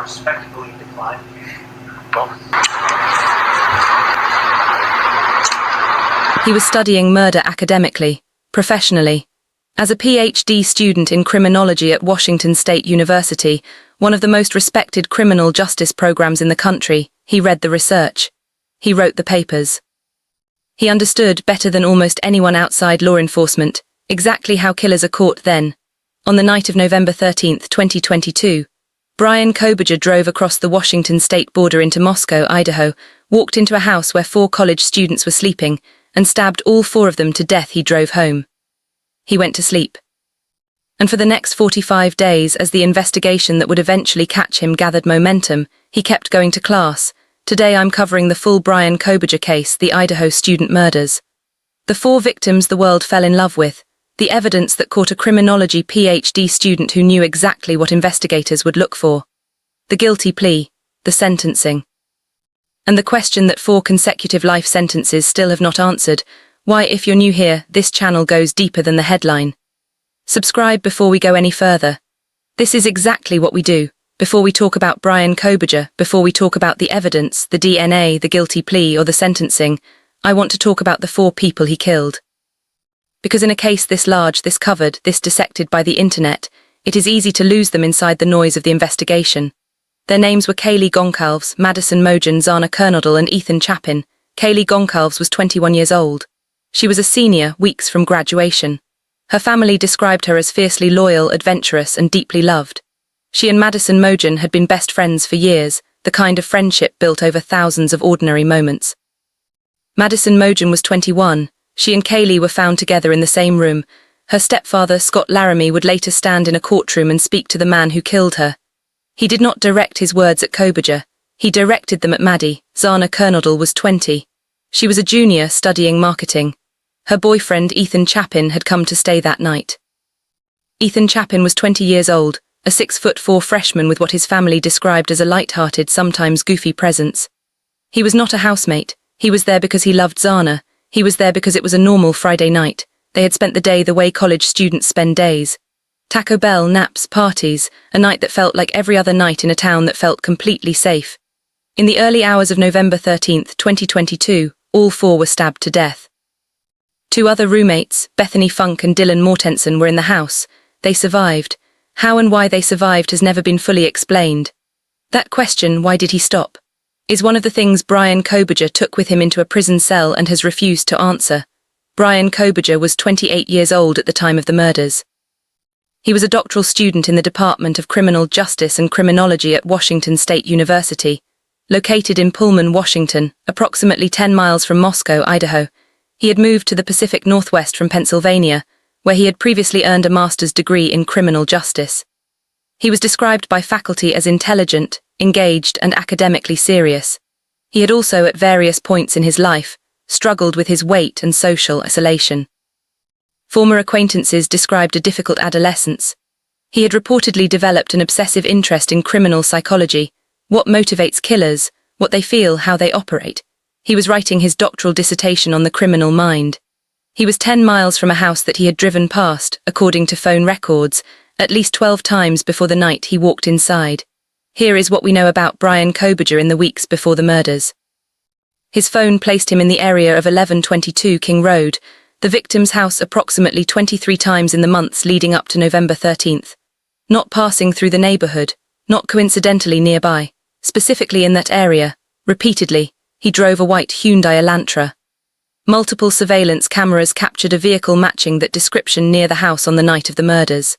respectably decline? Both. He was studying murder academically, professionally. As a PhD student in criminology at Washington State University, one of the most respected criminal justice programs in the country, he read the research. He wrote the papers. He understood, better than almost anyone outside law enforcement, exactly how killers are caught then. On the night of November 13, 2022, Bryan Kohberger drove across the Washington state border into Moscow, Idaho, walked into a house where 4 college students were sleeping, and stabbed all 4 of them to death. He drove home. He went to sleep. And for the next 45 days, as the investigation that would eventually catch him gathered momentum, he kept going to class. Today I'm covering the full Bryan Kohberger case, the Idaho student murders. The 4 victims the world fell in love with, the evidence that caught a criminology PhD student who knew exactly what investigators would look for. The guilty plea, the sentencing. And the question that 4 consecutive life sentences still have not answered: why, if you're new here, this channel goes deeper than the headline. Subscribe before we go any further. This is exactly what we do. Before we talk about Bryan Kohberger, before we talk about the evidence, the DNA, the guilty plea, or the sentencing, I want to talk about the 4 people he killed. Because in a case this large, this covered, this dissected by the internet, it is easy to lose them inside the noise of the investigation. Their names were Kaylee Goncalves, Madison Mogen, Xana, Kernodle, and Ethan Chapin. Kaylee Goncalves was 21 years old. She was a senior, weeks from graduation. Her family described her as fiercely loyal, adventurous, and deeply loved. She and Madison Mogen had been best friends for years, the kind of friendship built over thousands of ordinary moments. Madison Mogen was 21. She and Kaylee were found together in the same room. Her stepfather, Scott Laramie, would later stand in a courtroom and speak to the man who killed her. He did not direct his words at Kohberger. He directed them at Maddie. Xana Kernodle was 20. She was a junior studying marketing. Her boyfriend, Ethan Chapin, had come to stay that night. Ethan Chapin was 20 years old, a 6'4" freshman with what his family described as a light-hearted, sometimes goofy presence. He was not a housemate. He was there because he loved Xana. He was there because it was a normal Friday night. They had spent the day the way college students spend days. Taco Bell, naps, parties, a night that felt like every other night in a town that felt completely safe. In the early hours of November 13, 2022, all 4 were stabbed to death. 2 other roommates, Bethany Funk and Dylan Mortensen, were in the house. They survived. How and why they survived has never been fully explained. That question, why did he stop, is one of the things Bryan Kohberger took with him into a prison cell and has refused to answer. Bryan Kohberger was 28 years old at the time of the murders. He was a doctoral student in the Department of Criminal Justice and Criminology at Washington State University, located in Pullman, Washington, approximately 10 miles from Moscow, Idaho. He had moved to the Pacific Northwest from Pennsylvania, where he had previously earned a master's degree in criminal justice. He was described by faculty as intelligent, engaged, and academically serious. He had also, at various points in his life, struggled with his weight and social isolation. Former acquaintances described a difficult adolescence. He had reportedly developed an obsessive interest in criminal psychology, what motivates killers, what they feel, how they operate. He was writing his doctoral dissertation on the criminal mind. He was 10 miles from a house that he had driven past, according to phone records, at least 12 times before the night he walked inside. Here is what we know about Bryan Kohberger in the weeks before the murders. His phone placed him in the area of 1122 King Road, the victim's house, approximately 23 times in the months leading up to November 13th. Not passing through the neighborhood, not coincidentally nearby, specifically in that area, repeatedly, he drove a white Hyundai Elantra. Multiple surveillance cameras captured a vehicle matching that description near the house on the night of the murders.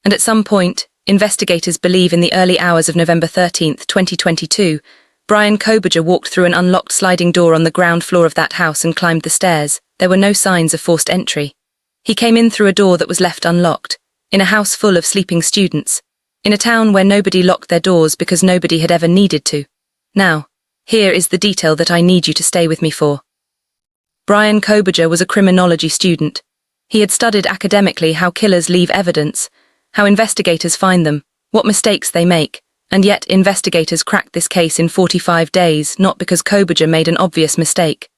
And at some point, investigators believe in the early hours of November 13th, 2022, Bryan Kohberger walked through an unlocked sliding door on the ground floor of that house and climbed the stairs. There were no signs of forced entry. He came in through a door that was left unlocked, in a house full of sleeping students, in a town where nobody locked their doors because nobody had ever needed to. Now, here is the detail that I need you to stay with me for. Bryan Kohberger was a criminology student. He had studied academically how killers leave evidence, how investigators find them, what mistakes they make, and yet investigators cracked this case in 45 days, not because Kohberger made an obvious mistake,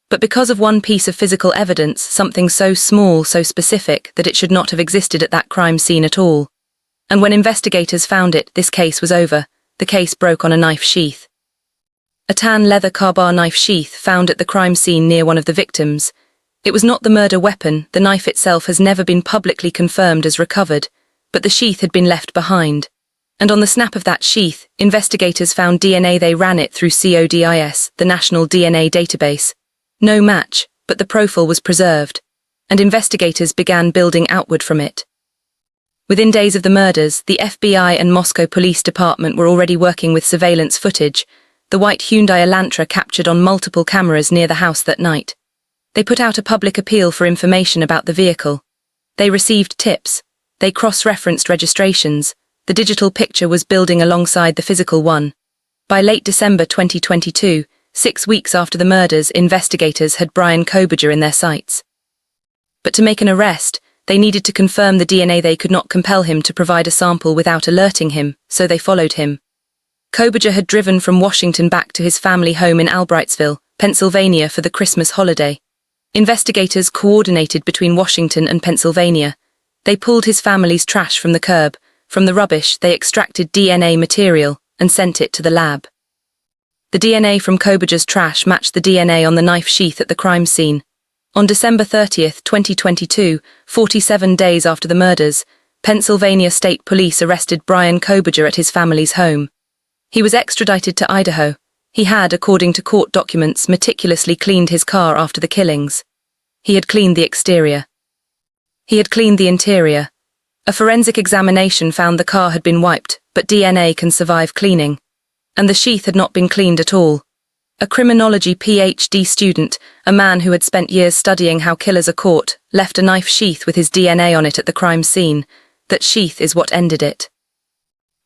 but because of one piece of physical evidence, something so small, so specific, that it should not have existed at that crime scene at all. And when investigators found it, this case was over. the case broke on a knife sheath. A tan leather carbar knife sheath found at the crime scene near one of the victims. It was not the murder weapon, the knife itself has never been publicly confirmed as recovered, but the sheath had been left behind. And on the snap of that sheath, investigators found DNA. They ran it through CODIS, the National DNA Database. No match, but the profile was preserved, and investigators began building outward from it. Within days of the murders, the FBI and Moscow Police Department were already working with surveillance footage, the white Hyundai Elantra captured on multiple cameras near the house that night. They put out a public appeal for information about the vehicle. They received tips. They cross-referenced registrations. The digital picture was building alongside the physical one. By late December 2022, 6 weeks after the murders, investigators had Bryan Kohberger in their sights. But to make an arrest, they needed to confirm the DNA. They could not compel him to provide a sample without alerting him, so they followed him. Kohberger had driven from Washington back to his family home in Albrightsville, Pennsylvania for the Christmas holiday. Investigators coordinated between Washington and Pennsylvania. They pulled his family's trash from the curb. From the rubbish, they extracted DNA material and sent it to the lab. The DNA from Kohberger's trash matched the DNA on the knife sheath at the crime scene. On December 30th, 2022, 47 days after the murders, Pennsylvania State Police arrested Bryan Kohberger at his family's home. He was extradited to Idaho. He had, according to court documents, meticulously cleaned his car after the killings. He had cleaned the exterior. He had cleaned the interior. A forensic examination found the car had been wiped, but DNA can survive cleaning. And the sheath had not been cleaned at all. A criminology PhD student, a man who had spent years studying how killers are caught, left a knife sheath with his DNA on it at the crime scene. That sheath is what ended it.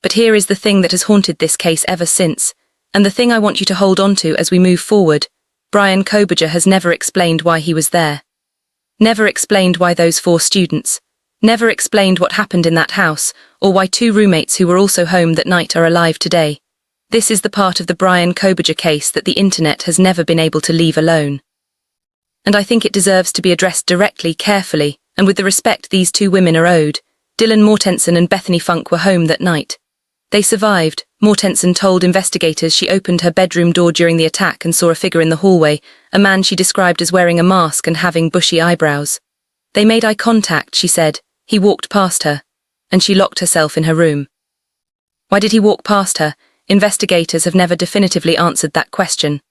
But here is the thing that has haunted this case ever since, and the thing I want you to hold on to as we move forward. Bryan Kohberger has never explained why he was there. Never explained why those 4 students. Never explained what happened in that house, or why 2 roommates who were also home that night are alive today. This is the part of the Bryan Kohberger case that the internet has never been able to leave alone. And I think it deserves to be addressed directly, carefully, and with the respect these 2 women are owed. Dylan Mortensen and Bethany Funk were home that night. They survived. Mortensen told investigators she opened her bedroom door during the attack and saw a figure in the hallway, a man she described as wearing a mask and having bushy eyebrows. They made eye contact, she said. He walked past her, and she locked herself in her room. Why did he walk past her? Investigators have never definitively answered that question.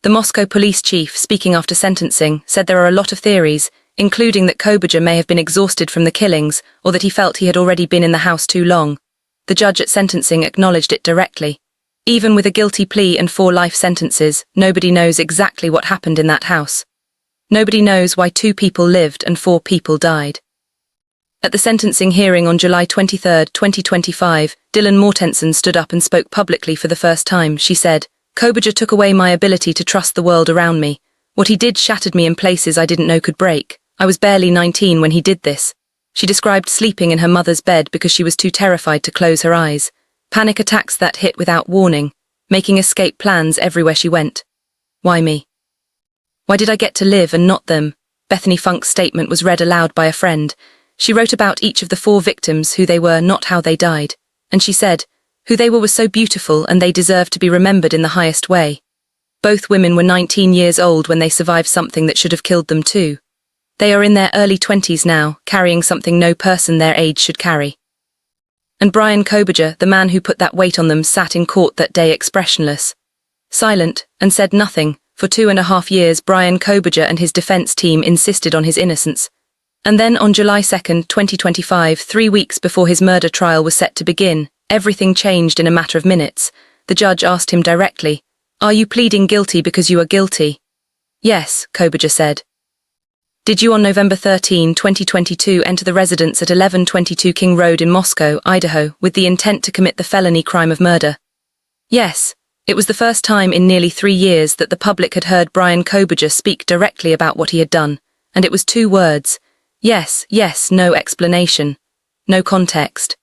The Moscow police chief, speaking after sentencing, said there are a lot of theories, including that Kohberger may have been exhausted from the killings, or that he felt he had already been in the house too long. The judge at sentencing acknowledged it directly. Even with a guilty plea and 4 life sentences, nobody knows exactly what happened in that house. Nobody knows why 2 people lived and 4 people died. At the sentencing hearing on July 23, 2025, Dylan Mortensen stood up and spoke publicly for the first time. She said, "Kohberger took away my ability to trust the world around me. What he did shattered me in places I didn't know could break. I was barely 19 when he did this." She described sleeping in her mother's bed because she was too terrified to close her eyes. Panic attacks that hit without warning, making escape plans everywhere she went. Why me? Why did I get to live and not them? Bethany Funk's statement was read aloud by a friend. She wrote about each of the 4 victims, who they were, not how they died. And she said, who they were was so beautiful and they deserved to be remembered in the highest way. Both women were 19 years old when they survived something that should have killed them too. They are in their early 20s now, carrying something no person their age should carry. And Bryan Kohberger, the man who put that weight on them, sat in court that day expressionless, silent, and said nothing. For 2.5 years, Bryan Kohberger and his defense team insisted on his innocence. And then on July 2, 2025, 3 weeks before his murder trial was set to begin, everything changed in a matter of minutes. The judge asked him directly, "Are you pleading guilty because you are guilty?" "Yes," Kohberger said. "Did you on November 13, 2022 enter the residence at 1122 King Road in Moscow, Idaho, with the intent to commit the felony crime of murder?" "Yes." It was the first time in nearly 3 years that the public had heard Bryan Kohberger speak directly about what he had done, and it was 2 words. Yes, yes, no explanation. No context.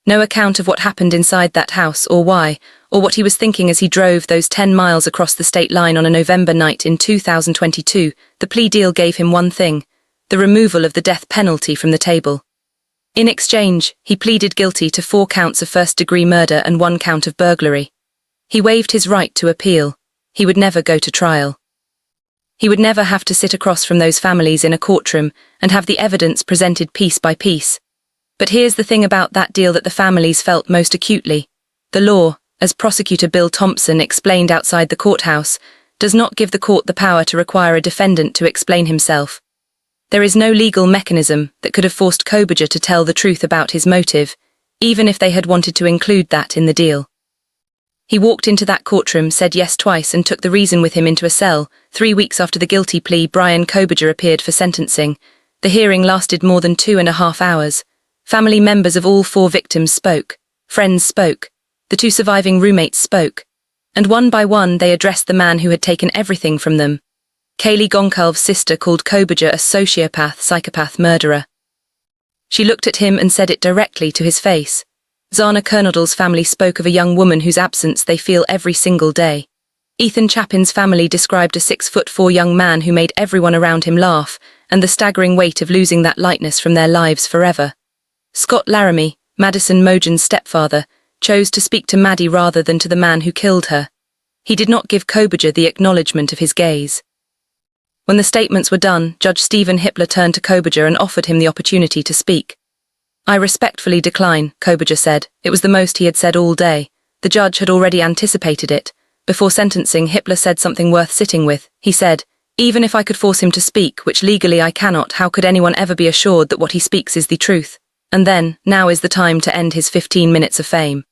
No account of what happened inside that house, or why, or what he was thinking as he drove those 10 miles across the state line on a November night in 2022. The plea deal gave him one thing: the removal of the death penalty from the table. In exchange, he pleaded guilty to 4 counts of first-degree murder and 1 count of burglary. He waived his right to appeal. He would never go to trial. He would never have to sit across from those families in a courtroom and have the evidence presented piece by piece. But here's the thing about that deal that the families felt most acutely. The law, as Prosecutor Bill Thompson explained outside the courthouse, does not give the court the power to require a defendant to explain himself. There is no legal mechanism that could have forced Kohberger to tell the truth about his motive, even if they had wanted to include that in the deal. He walked into that courtroom, said yes twice, and took the reason with him into a cell. 3 weeks after the guilty plea, Bryan Kohberger appeared for sentencing. The hearing lasted more than 2.5 hours. Family members of all 4 victims spoke. Friends spoke. The 2 surviving roommates spoke. And one by one they addressed the man who had taken everything from them. Kaylee Goncalves' sister called Kohberger a sociopath, psychopath, murderer. She looked at him and said it directly to his face. Xana Kernodle's family spoke of a young woman whose absence they feel every single day. Chapin's family described a 6'4" young man who made everyone around him laugh, and the staggering weight of losing that lightness from their lives forever. Scott Laramie, Madison Mogen's stepfather, chose to speak to Maddie rather than to the man who killed her. He did not give Kohberger the acknowledgement of his gaze. When the statements were done, Judge Steven Hippler turned to Kohberger and offered him the opportunity to speak. "I respectfully decline," Kohberger said. It was the most he had said all day. The judge had already anticipated it. Before sentencing, Hippler said something worth sitting with. He said, "Even if I could force him to speak, which legally I cannot, how could anyone ever be assured that what he speaks is the truth? And then, now is the time to end his 15 minutes of fame."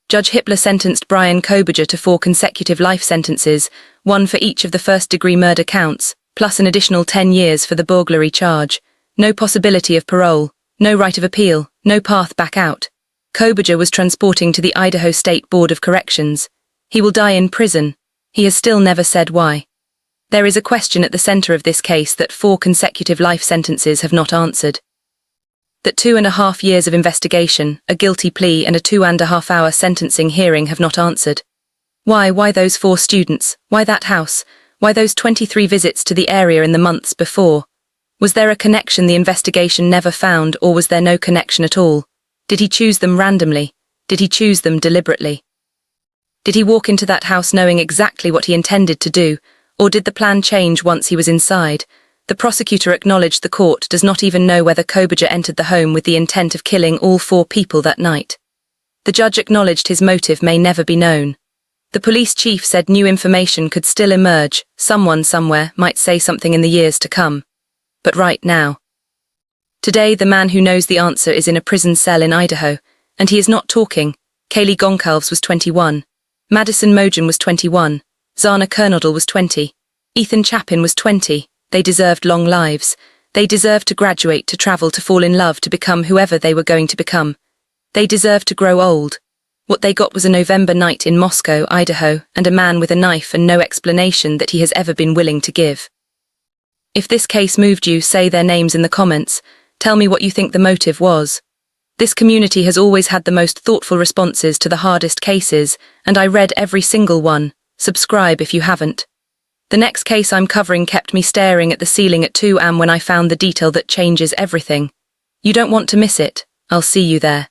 Judge Hippler sentenced Bryan Kohberger to 4 consecutive life sentences, 1 for each of the first-degree murder counts, plus an additional 10 years for the burglary charge. No possibility of parole. No right of appeal, no path back out. Kohberger was transporting to the Idaho State Board of Corrections. He will die in prison. He has still never said why. There is a question at the center of this case that 4 consecutive life sentences have not answered. That 2.5 years of investigation, a guilty plea and a 2.5-hour sentencing hearing have not answered. Why those 4 students? Why that house? Why those 23 visits to the area in the months before? Was there a connection the investigation never found, or was there no connection at all? Did he choose them randomly? Did he choose them deliberately? Did he walk into that house knowing exactly what he intended to do, or did the plan change once he was inside? The prosecutor acknowledged the court does not even know whether Kohberger entered the home with the intent of killing all 4 people that night. The judge acknowledged his motive may never be known. The police chief said new information could still emerge. Someone somewhere might say something in the years to come. But right now. Today, the man who knows the answer is in a prison cell in Idaho, and he is not talking. Kaylee Goncalves was 21. Madison Mogen was 21. Xana Kernodle was 20. Chapin was 20. They deserved long lives. They deserved to graduate, to travel, to fall in love, to become whoever they were going to become. They deserved to grow old. What they got was a November night in Moscow, Idaho, and a man with a knife and no explanation that he has ever been willing to give. If this case moved you, say their names in the comments. Tell me what you think the motive was. This community has always had the most thoughtful responses to the hardest cases, and I read every single one. Subscribe if you haven't. The next case I'm covering kept me staring at the ceiling at 2 a.m. when I found the detail that changes everything. You don't want to miss it. I'll see you there.